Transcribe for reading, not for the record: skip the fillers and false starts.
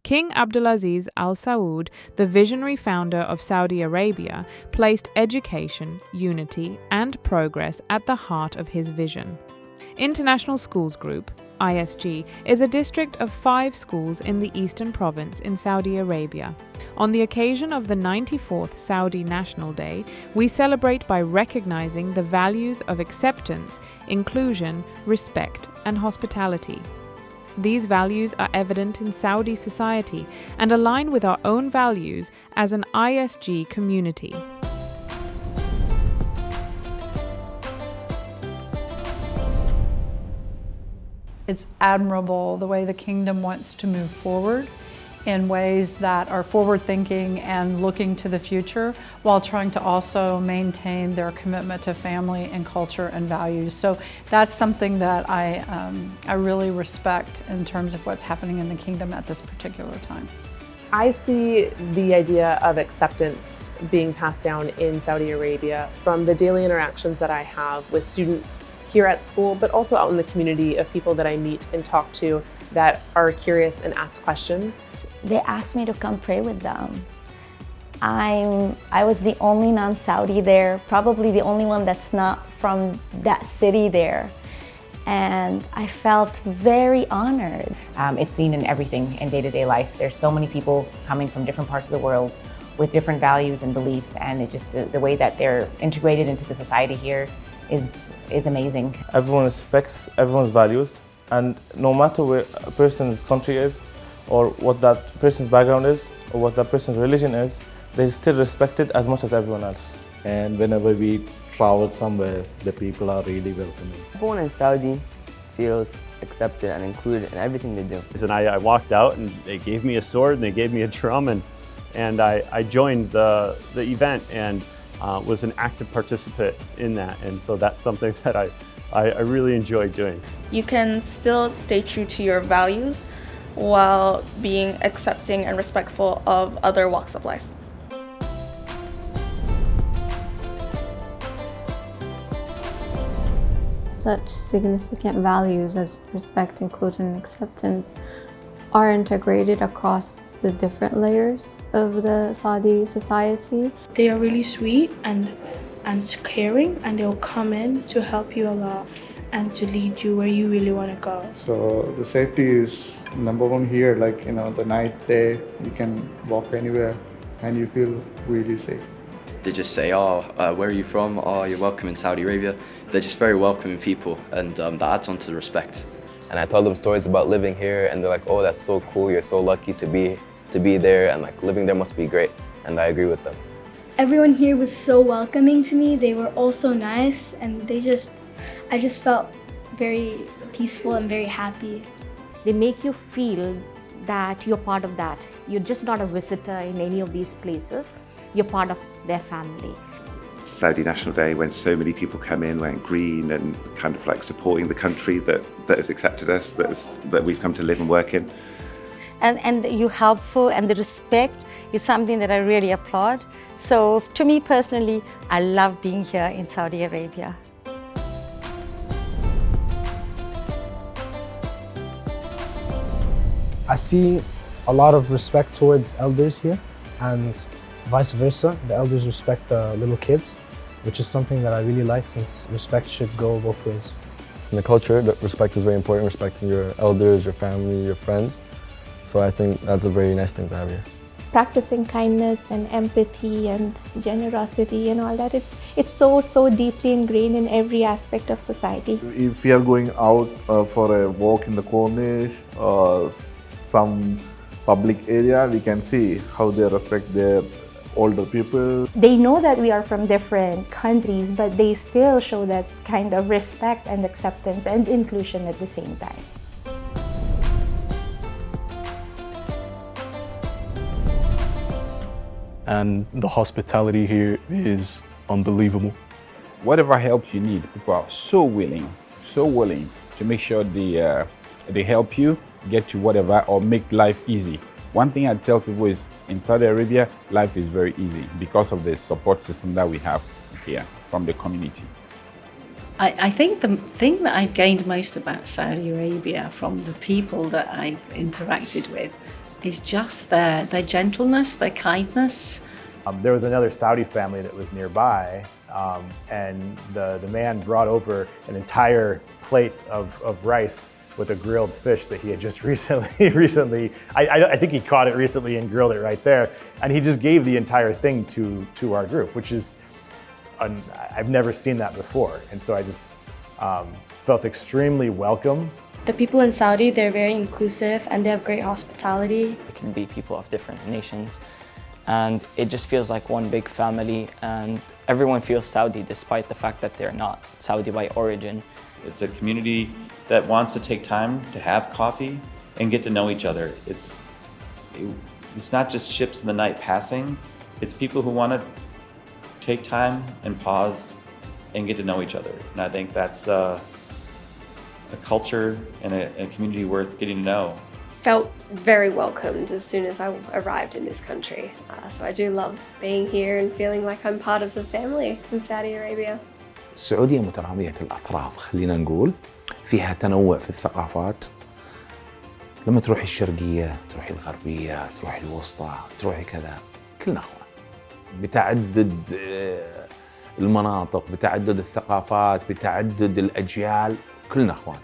King Abdulaziz Al Saud, the visionary founder of Saudi Arabia, placed education, unity, and progress at the heart of his vision. International Schools Group, ISG, is a district of 5 schools in the Eastern Province in Saudi Arabia. On the occasion of the 94th Saudi National Day, we celebrate by recognizing the values of acceptance, inclusion, respect, and hospitality. These values are evident in Saudi society and align with our own values as an ISG community. It's admirable the way the kingdom wants to move forward in ways that are forward-thinking and looking to the future, while trying to also maintain their commitment to family and culture and values. So that's something that I really respect in terms of what's happening in the kingdom at this particular time. I see the idea of acceptance being passed down in Saudi Arabia from the daily interactions that I have with students here at school, but also out in the community of people that I meet and talk to that are curious and ask questions. They asked me to come pray with them. I was the only non-Saudi there, probably the only one that's not from that city there. And I felt very honored. It's seen in everything in day-to-day life. There's so many people coming from different parts of the world with different values and beliefs, and it just the way that they're integrated into the society here is amazing. Everyone respects everyone's values, and no matter where a person's country is, or what that person's background is, or what that person's religion is, they're still respected as much as everyone else. And whenever we travel somewhere, the people are really welcoming. Everyone in Saudi feels accepted and included in everything they do. And I walked out and they gave me a sword and they gave me a drum, and I joined the event and was an active participant in that. And so that's something that I really enjoyed doing. You can still stay true to your values while being accepting and respectful of other walks of life. Such significant values as respect, inclusion, and acceptance are integrated across the different layers of the Saudi society. They are really sweet and caring, and they'll come in to help you a lot and to lead you where you really want to go. So the safety is number one here. Like, the night, day, you can walk anywhere and you feel really safe. They just say, where are you from? Oh, you're welcome in Saudi Arabia. They're just very welcoming people, and that adds on to the respect. And I told them stories about living here, and they're like, oh, that's so cool, you're so lucky to be there, and like living there must be great. And I agree with them. Everyone here was so welcoming to me. They were all so nice, and I just felt very peaceful and very happy. They make you feel that you're part of that. You're just not a visitor in any of these places. You're part of their family. Saudi National Day, when so many people come in wearing green and kind of like supporting the country that has accepted us, that we've come to live and work in. And you're helpful, and the respect is something that I really applaud. So to me personally, I love being here in Saudi Arabia. I see a lot of respect towards elders here, and vice versa. The elders respect the little kids, which is something that I really like, since respect should go both ways. In the culture, respect is very important, respecting your elders, your family, your friends. So I think that's a very nice thing to have here. Practicing kindness and empathy and generosity and all that, it's so deeply ingrained in every aspect of society. If we are going out for a walk in the Corniche or some public area, we can see how they respect their older people. They know that we are from different countries, but they still show that kind of respect and acceptance and inclusion at the same time. And the hospitality here is unbelievable. Whatever help you need, people are so willing to make sure they help you get to whatever or make life easy. One thing I tell people is, in Saudi Arabia, life is very easy because of the support system that we have here from the community. I think the thing that I've gained most about Saudi Arabia from the people that I've interacted with is just their gentleness, their kindness. There was another Saudi family that was nearby, and the man brought over an entire plate of rice with a grilled fish that he had just recently, I think he caught it recently and grilled it right there. And he just gave the entire thing to our group, which is, I've never seen that before. And so I just felt extremely welcome. The people in Saudi, they're very inclusive and they have great hospitality. It can be people of different nations, and it just feels like one big family, and everyone feels Saudi despite the fact that they're not Saudi by origin. It's a community that wants to take time to have coffee and get to know each other. It's not just ships in the night passing, it's people who want to take time and pause and get to know each other. And I think that's a culture and a community worth getting to know. Felt very welcomed as soon as I arrived in this country. So I do love being here and feeling like I'm part of the family in Saudi Arabia. السعودية مترامية الأطراف، خلينا نقول فيها تنوع في الثقافات. لما تروحي الشرقية، تروحي الغربية، تروحي الوسطى، تروحي كذا، كلنا أخوان. بتعدد المناطق، بتعدد الثقافات، بتعدد الأجيال، كلنا أخوان.